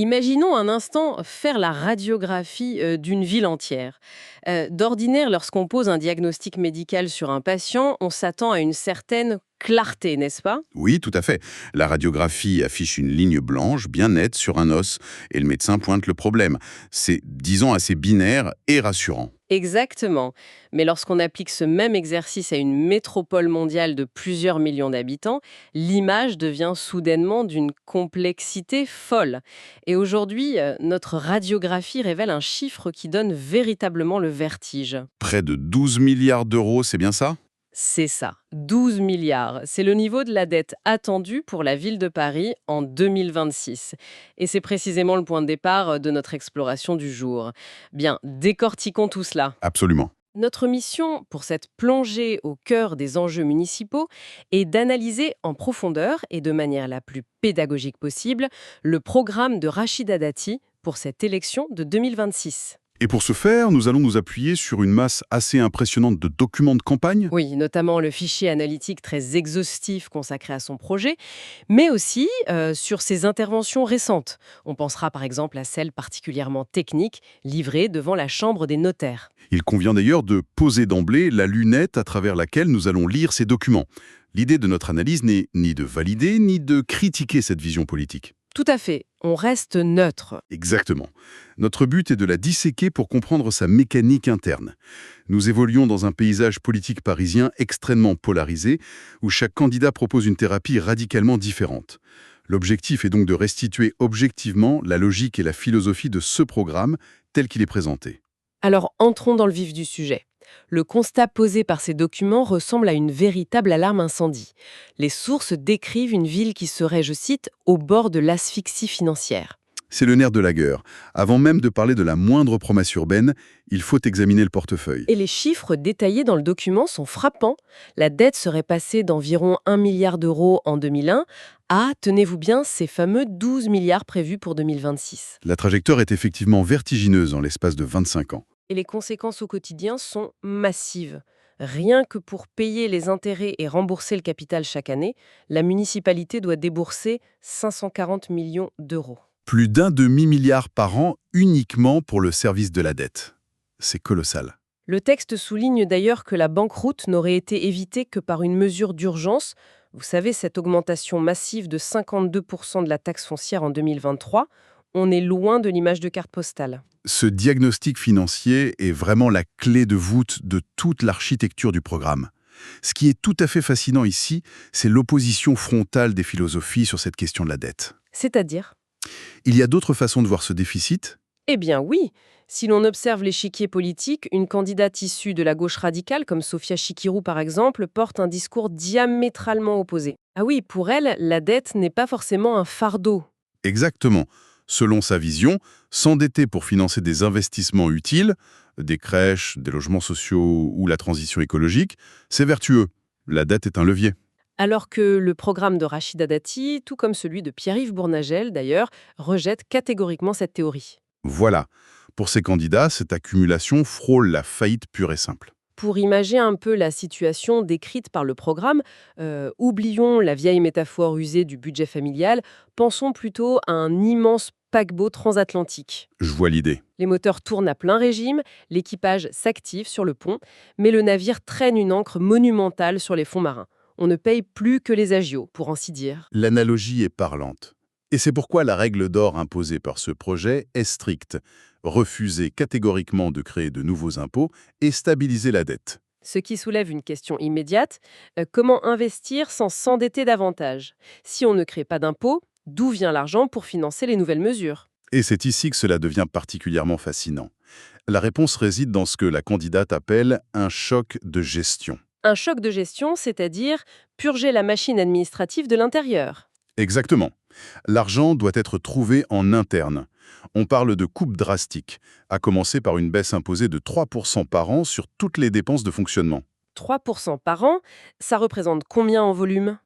Imaginons un instant faire la radiographie d'une ville entière. D'ordinaire, lorsqu'on pose un diagnostic médical sur un patient, on s'attend à une certaine clarté, n'est-ce pas? Oui, tout à fait. La radiographie affiche une ligne blanche bien nette sur un os et le médecin pointe le problème. C'est, disons, assez binaire et rassurant. Exactement. Mais lorsqu'on applique ce même exercice à une métropole mondiale de plusieurs millions d'habitants, l'image devient soudainement d'une complexité folle. Et aujourd'hui, notre radiographie révèle un chiffre qui donne véritablement le vertige. Près de 12 milliards d'euros, c'est bien ça? C'est ça, 12 milliards. C'est le niveau de la dette attendue pour la ville de Paris en 2026. Et c'est précisément le point de départ de notre exploration du jour. Bien, décortiquons tout cela. Absolument. Notre mission pour cette plongée au cœur des enjeux municipaux est d'analyser en profondeur et de manière la plus pédagogique possible le programme de Rachida Dati pour cette élection de 2026. Et pour ce faire, nous allons nous appuyer sur une masse assez impressionnante de documents de campagne. Oui, notamment le fichier analytique très exhaustif consacré à son projet, mais aussi sur ses interventions récentes. On pensera par exemple à celles particulièrement techniques livrées devant la Chambre des notaires. Il convient d'ailleurs de poser d'emblée la lunette à travers laquelle nous allons lire ces documents. L'idée de notre analyse n'est ni de valider, ni de critiquer cette vision politique. Tout à fait, on reste neutre. Exactement. Notre but est de la disséquer pour comprendre sa mécanique interne. Nous évoluons dans un paysage politique parisien extrêmement polarisé, où chaque candidat propose une thérapie radicalement différente. L'objectif est donc de restituer objectivement la logique et la philosophie de ce programme tel qu'il est présenté. Alors entrons dans le vif du sujet. Le constat posé par ces documents ressemble à une véritable alarme incendie. Les sources décrivent une ville qui serait, je cite, au bord de l'asphyxie financière. C'est le nerf de la guerre. Avant même de parler de la moindre promesse urbaine, il faut examiner le portefeuille. Et les chiffres détaillés dans le document sont frappants. La dette serait passée d'environ 1 milliard d'euros en 2001 à, tenez-vous bien, ces fameux 12 milliards prévus pour 2026. La trajectoire est effectivement vertigineuse en l'espace de 25 ans. Et les conséquences au quotidien sont massives. Rien que pour payer les intérêts et rembourser le capital chaque année, la municipalité doit débourser 540 millions d'euros. Plus d'un demi-milliard par an uniquement pour le service de la dette. C'est colossal. Le texte souligne d'ailleurs que la banqueroute n'aurait été évitée que par une mesure d'urgence. Vous savez, cette augmentation massive de 52% de la taxe foncière en 2023, on est loin de l'image de carte postale. Ce diagnostic financier est vraiment la clé de voûte de toute l'architecture du programme. Ce qui est tout à fait fascinant ici, c'est l'opposition frontale des philosophies sur cette question de la dette. C'est-à-dire? Il y a d'autres façons de voir ce déficit. Eh bien oui, si l'on observe l'échiquier politique, une candidate issue de la gauche radicale, comme Sophia Chikirou par exemple, porte un discours diamétralement opposé. Ah oui, pour elle, la dette n'est pas forcément un fardeau. Exactement. Selon sa vision, s'endetter pour financer des investissements utiles, des crèches, des logements sociaux ou la transition écologique, c'est vertueux. La dette est un levier. Alors que le programme de Rachida Dati, tout comme celui de Pierre-Yves Bournagel d'ailleurs, rejette catégoriquement cette théorie. Voilà. Pour ces candidats, cette accumulation frôle la faillite pure et simple. Pour imager un peu la situation décrite par le programme, oublions la vieille métaphore usée du budget familial, pensons plutôt à un immense paquebot transatlantique. Je vois l'idée. Les moteurs tournent à plein régime, l'équipage s'active sur le pont, mais le navire traîne une ancre monumentale sur les fonds marins. On ne paye plus que les agios, pour ainsi dire. L'analogie est parlante. Et c'est pourquoi la règle d'or imposée par ce projet est stricte. Refuser catégoriquement de créer de nouveaux impôts et stabiliser la dette. Ce qui soulève une question immédiate, comment investir sans s'endetter davantage? Si on ne crée pas d'impôts, d'où vient l'argent pour financer les nouvelles mesures? Et c'est ici que cela devient particulièrement fascinant. La réponse réside dans ce que la candidate appelle un choc de gestion. Un choc de gestion, c'est-à-dire purger la machine administrative de l'intérieur. Exactement. L'argent doit être trouvé en interne. On parle de coupes drastiques, à commencer par une baisse imposée de 3% par an sur toutes les dépenses de fonctionnement. 3% par an, ça représente combien en volume?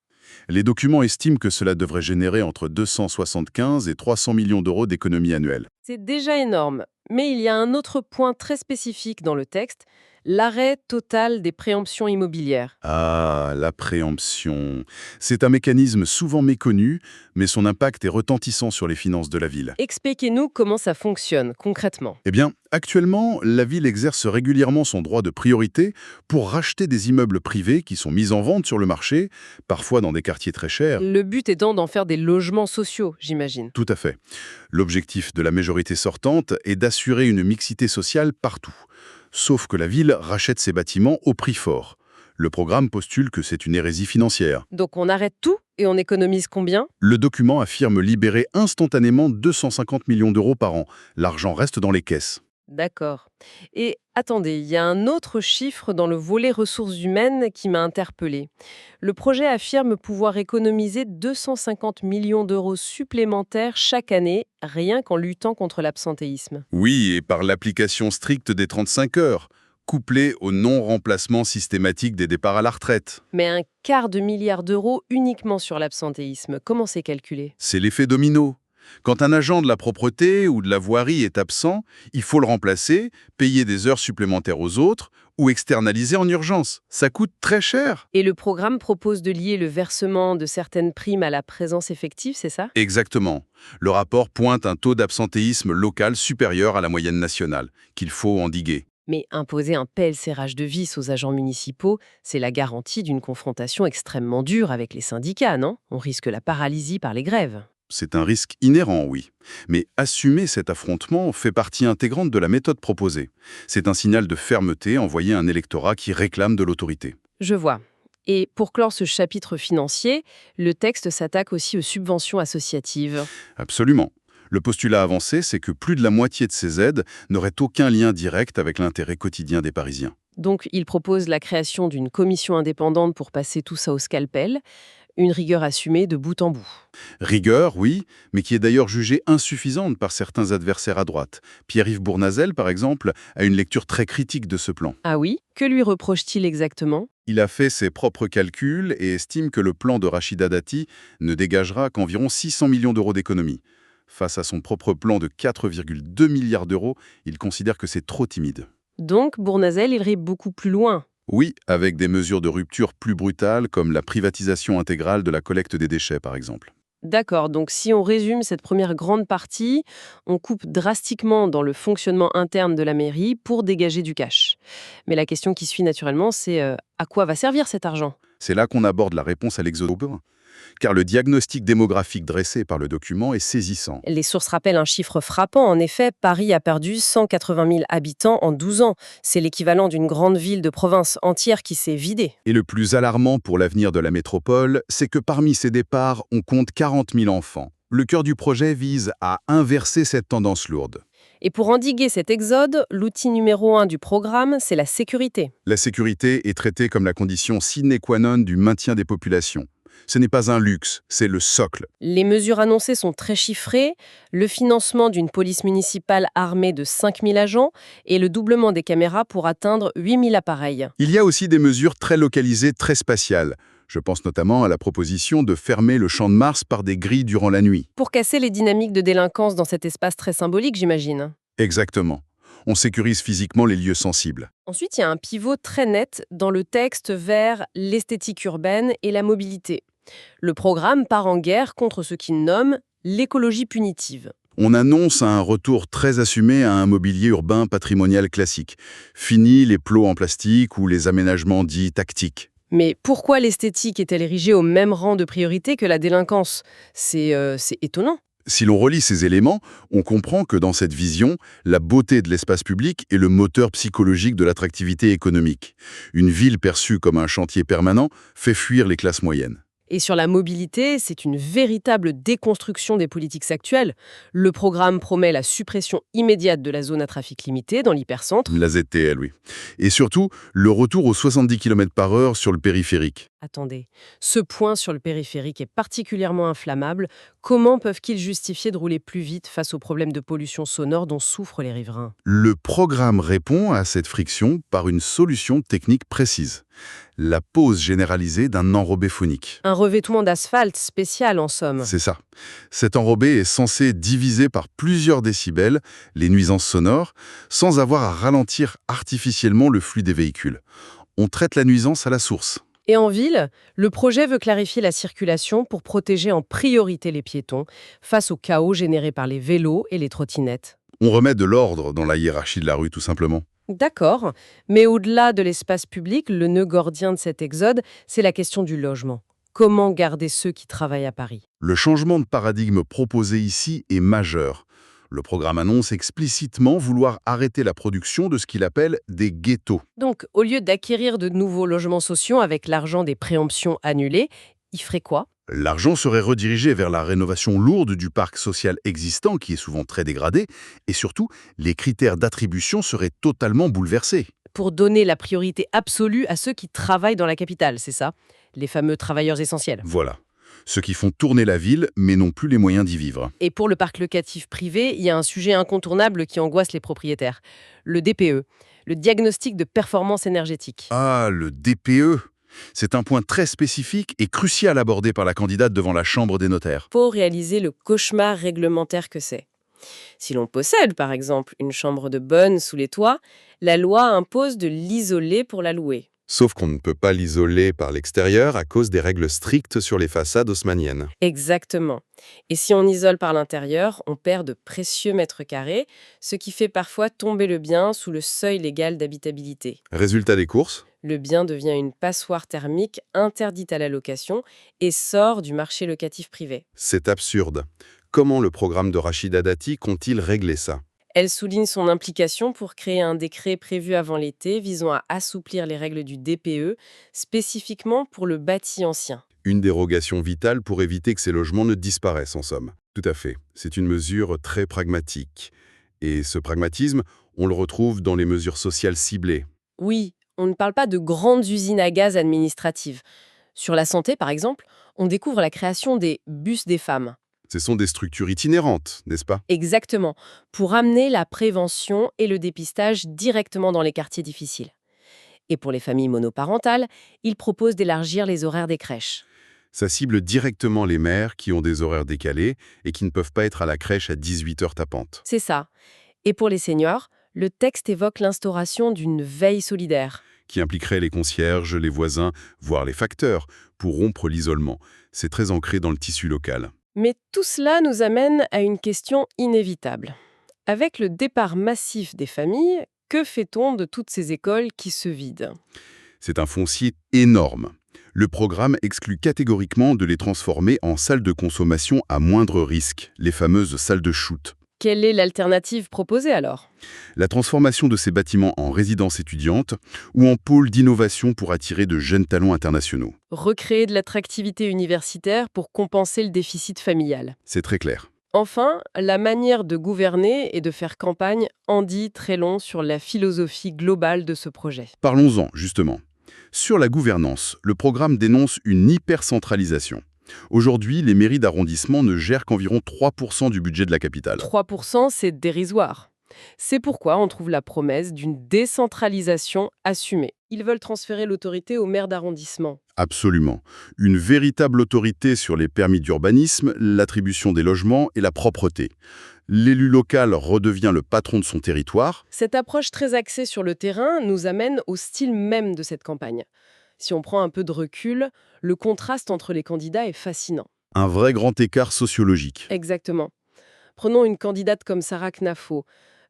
Les documents estiment que cela devrait générer entre 275 et 300 millions d'euros d'économies annuelles. C'est déjà énorme, mais il y a un autre point très spécifique dans le texte, l'arrêt total des préemptions immobilières. Ah, la préemption. C'est un mécanisme souvent méconnu, mais son impact est retentissant sur les finances de la ville. Expliquez-nous comment ça fonctionne concrètement. Eh bien, actuellement, la ville exerce régulièrement son droit de priorité pour racheter des immeubles privés qui sont mis en vente sur le marché, parfois dans des quartiers très chers. Le but étant d'en faire des logements sociaux, j'imagine. Tout à fait. L'objectif de la majorité sortante est d'assurer une mixité sociale partout. Sauf que la ville rachète ces bâtiments au prix fort. Le programme postule que c'est une hérésie financière. Donc on arrête tout et on économise combien? Le document affirme libérer instantanément 250 millions d'euros par an. L'argent reste dans les caisses. D'accord. Et attendez, il y a un autre chiffre dans le volet ressources humaines qui m'a interpellée. Le projet affirme pouvoir économiser 250 millions d'euros supplémentaires chaque année, rien qu'en luttant contre l'absentéisme. Oui, et par l'application stricte des 35 heures, couplée au non-remplacement systématique des départs à la retraite. Mais un quart de milliard d'euros uniquement sur l'absentéisme, comment c'est calculé? C'est l'effet domino. Quand un agent de la propreté ou de la voirie est absent, il faut le remplacer, payer des heures supplémentaires aux autres ou externaliser en urgence. Ça coûte très cher. Et le programme propose de lier le versement de certaines primes à la présence effective, c'est ça? Exactement. Le rapport pointe un taux d'absentéisme local supérieur à la moyenne nationale, qu'il faut endiguer. Mais imposer un serrage de vis aux agents municipaux, c'est la garantie d'une confrontation extrêmement dure avec les syndicats, non? On risque la paralysie par les grèves. C'est un risque inhérent, oui. Mais assumer cet affrontement fait partie intégrante de la méthode proposée. C'est un signal de fermeté envoyé à un électorat qui réclame de l'autorité. Je vois. Et pour clore ce chapitre financier, le texte s'attaque aussi aux subventions associatives. Absolument. Le postulat avancé, c'est que plus de la moitié de ces aides n'auraient aucun lien direct avec l'intérêt quotidien des Parisiens. Donc, il propose la création d'une commission indépendante pour passer tout ça au scalpel, une rigueur assumée de bout en bout. Rigueur, oui, mais qui est d'ailleurs jugée insuffisante par certains adversaires à droite. Pierre-Yves Bournazel, par exemple, a une lecture très critique de ce plan. Ah oui? Que lui reproche-t-il exactement? Il a fait ses propres calculs et estime que le plan de Rachida Dati ne dégagera qu'environ 600 millions d'euros d'économies. Face à son propre plan de 4,2 milliards d'euros, il considère que c'est trop timide. Donc, Bournazel irait beaucoup plus loin. Oui, avec des mesures de rupture plus brutales comme la privatisation intégrale de la collecte des déchets, par exemple. D'accord, donc si on résume cette première grande partie, on coupe drastiquement dans le fonctionnement interne de la mairie pour dégager du cash. Mais la question qui suit naturellement, c'est à quoi va servir cet argent? C'est là qu'on aborde la réponse à l'exode, car le diagnostic démographique dressé par le document est saisissant. Les sources rappellent un chiffre frappant. En effet, Paris a perdu 180 000 habitants en 12 ans. C'est l'équivalent d'une grande ville de province entière qui s'est vidée. Et le plus alarmant pour l'avenir de la métropole, c'est que parmi ces départs, on compte 40 000 enfants. Le cœur du projet vise à inverser cette tendance lourde. Et pour endiguer cet exode, l'outil numéro 1 du programme, c'est la sécurité. La sécurité est traitée comme la condition sine qua non du maintien des populations. Ce n'est pas un luxe, c'est le socle. Les mesures annoncées sont très chiffrées, le financement d'une police municipale armée de 5 000 agents et le doublement des caméras pour atteindre 8 000 appareils. Il y a aussi des mesures très localisées, très spatiales. Je pense notamment à la proposition de fermer le Champ de Mars par des grilles durant la nuit. Pour casser les dynamiques de délinquance dans cet espace très symbolique, j'imagine. Exactement. On sécurise physiquement les lieux sensibles. Ensuite, il y a un pivot très net dans le texte vers l'esthétique urbaine et la mobilité. Le programme part en guerre contre ce qu'il nomme l'écologie punitive. On annonce un retour très assumé à un mobilier urbain patrimonial classique. Fini les plots en plastique ou les aménagements dits tactiques. Mais pourquoi l'esthétique est-elle érigée au même rang de priorité que la délinquance? C'est étonnant. Si l'on relie ces éléments, on comprend que dans cette vision, la beauté de l'espace public est le moteur psychologique de l'attractivité économique. Une ville perçue comme un chantier permanent fait fuir les classes moyennes. Et sur la mobilité, c'est une véritable déconstruction des politiques actuelles. Le programme promet la suppression immédiate de la zone à trafic limité dans l'hypercentre. La ZTL, oui. Et surtout, le retour aux 70 km/h sur le périphérique. Attendez, ce point sur le périphérique est particulièrement inflammable. Comment peuvent-ils justifier de rouler plus vite face aux problèmes de pollution sonore dont souffrent les riverains? Le programme répond à cette friction par une solution technique précise. La pose généralisée d'un enrobé phonique. Un revêtement d'asphalte spécial en somme. C'est ça. Cet enrobé est censé diviser par plusieurs décibels les nuisances sonores sans avoir à ralentir artificiellement le flux des véhicules. On traite la nuisance à la source. Et en ville, le projet veut clarifier la circulation pour protéger en priorité les piétons face au chaos généré par les vélos et les trottinettes. On remet de l'ordre dans la hiérarchie de la rue, tout simplement. D'accord, mais au-delà de l'espace public, le nœud gordien de cet exode, c'est la question du logement. Comment garder ceux qui travaillent à Paris? Le changement de paradigme proposé ici est majeur. Le programme annonce explicitement vouloir arrêter la production de ce qu'il appelle des ghettos. Donc, au lieu d'acquérir de nouveaux logements sociaux avec l'argent des préemptions annulées, il ferait quoi? L'argent serait redirigé vers la rénovation lourde du parc social existant, qui est souvent très dégradé, et surtout, les critères d'attribution seraient totalement bouleversés. Pour donner la priorité absolue à ceux qui travaillent dans la capitale, c'est ça? Les fameux travailleurs essentiels. Voilà. Ceux qui font tourner la ville, mais n'ont plus les moyens d'y vivre. Et pour le parc locatif privé, il y a un sujet incontournable qui angoisse les propriétaires. Le DPE, le diagnostic de performance énergétique. Ah, le DPE. C'est un point très spécifique et crucial abordé par la candidate devant la Chambre des notaires. Faut réaliser le cauchemar réglementaire que c'est. Si l'on possède, par exemple, une chambre de bonne sous les toits, la loi impose de l'isoler pour la louer. Sauf qu'on ne peut pas l'isoler par l'extérieur à cause des règles strictes sur les façades haussmanniennes. Exactement. Et si on isole par l'intérieur, on perd de précieux mètres carrés, ce qui fait parfois tomber le bien sous le seuil légal d'habitabilité. Résultat des courses, Le bien devient une passoire thermique interdite à la location et sort du marché locatif privé. c'est absurde. Comment le programme de Rachida Dati compte-t-il régler ça? Elle souligne son implication pour créer un décret prévu avant l'été visant à assouplir les règles du DPE, spécifiquement pour le bâti ancien. Une dérogation vitale pour éviter que ces logements ne disparaissent en somme. Tout à fait. C'est une mesure très pragmatique. Et ce pragmatisme, on le retrouve dans les mesures sociales ciblées. Oui, on ne parle pas de grandes usines à gaz administratives. Sur la santé, par exemple, on découvre la création des bus des femmes. Ce sont des structures itinérantes, n'est-ce pas? Exactement, pour amener la prévention et le dépistage directement dans les quartiers difficiles. Et pour les familles monoparentales, il propose d'élargir les horaires des crèches. Ça cible directement les mères qui ont des horaires décalés et qui ne peuvent pas être à la crèche à 18 heures tapantes. C'est ça. Et pour les seniors, le texte évoque l'instauration d'une veille solidaire. Qui impliquerait les concierges, les voisins, voire les facteurs, pour rompre l'isolement. C'est très ancré dans le tissu local. Mais tout cela nous amène à une question inévitable. Avec le départ massif des familles, que fait-on de toutes ces écoles qui se vident? C'est un foncier énorme. Le programme exclut catégoriquement de les transformer en salles de consommation à moindre risque, les fameuses salles de shoot. Quelle est l'alternative proposée alors? La transformation de ces bâtiments en résidences étudiantes ou en pôles d'innovation pour attirer de jeunes talents internationaux. Recréer de l'attractivité universitaire pour compenser le déficit familial. C'est très clair. Enfin, la manière de gouverner et de faire campagne en dit très long sur la philosophie globale de ce projet. Parlons-en, justement. Sur la gouvernance, le programme dénonce une hypercentralisation. Aujourd'hui, les mairies d'arrondissement ne gèrent qu'environ 3% du budget de la capitale. 3%, c'est dérisoire. C'est pourquoi on trouve la promesse d'une décentralisation assumée. Ils veulent transférer l'autorité aux maires d'arrondissement. Absolument. Une véritable autorité sur les permis d'urbanisme, l'attribution des logements et la propreté. L'élu local redevient le patron de son territoire. Cette approche très axée sur le terrain nous amène au style même de cette campagne. Si on prend un peu de recul, le contraste entre les candidats est fascinant. Un vrai grand écart sociologique. Exactement. Prenons une candidate comme Sarah Knafo.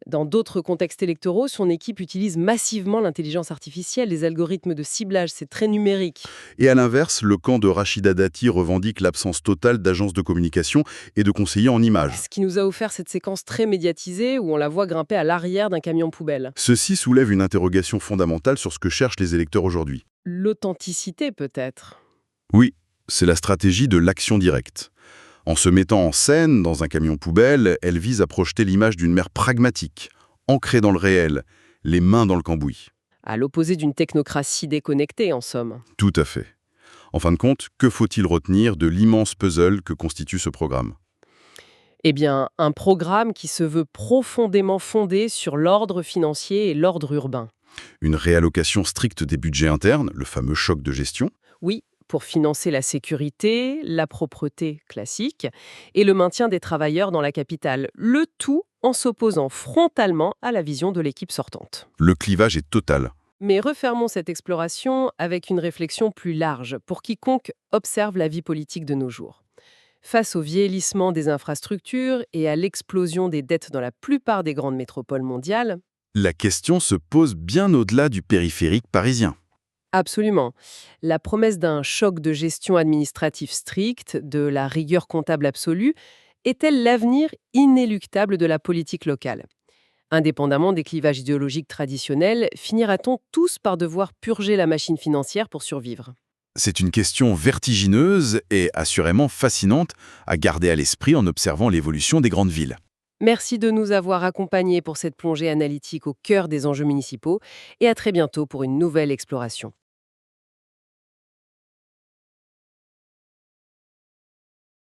Dans d'autres contextes électoraux, son équipe utilise massivement l'intelligence artificielle, les algorithmes de ciblage, c'est très numérique. Et à l'inverse, le camp de Rachida Dati revendique l'absence totale d'agences de communication et de conseillers en images. Ce qui nous a offert cette séquence très médiatisée où on la voit grimper à l'arrière d'un camion poubelle. Ceci soulève une interrogation fondamentale sur ce que cherchent les électeurs aujourd'hui. L'authenticité peut-être. Oui, c'est la stratégie de l'action directe. En se mettant en scène dans un camion poubelle, elle vise à projeter l'image d'une mère pragmatique, ancrée dans le réel, les mains dans le cambouis. À l'opposé d'une technocratie déconnectée, en somme. Tout à fait. En fin de compte, que faut-il retenir de l'immense puzzle que constitue ce programme? Eh bien, un programme qui se veut profondément fondé sur l'ordre financier et l'ordre urbain. Une réallocation stricte des budgets internes, le fameux choc de gestion? Oui, pour financer la sécurité, la propreté classique et le maintien des travailleurs dans la capitale. Le tout en s'opposant frontalement à la vision de l'équipe sortante. Le clivage est total. Mais refermons cette exploration avec une réflexion plus large pour quiconque observe la vie politique de nos jours. Face au vieillissement des infrastructures et à l'explosion des dettes dans la plupart des grandes métropoles mondiales, La question se pose bien au-delà du périphérique parisien. absolument, la promesse d'un choc de gestion administrative strict, de la rigueur comptable absolue, est-elle l'avenir inéluctable de la politique locale? Indépendamment des clivages idéologiques traditionnels, finira-t-on tous par devoir purger la machine financière pour survivre? C'est une question vertigineuse et assurément fascinante à garder à l'esprit en observant l'évolution des grandes villes. Merci de nous avoir accompagnés pour cette plongée analytique au cœur des enjeux municipaux et à très bientôt pour une nouvelle exploration.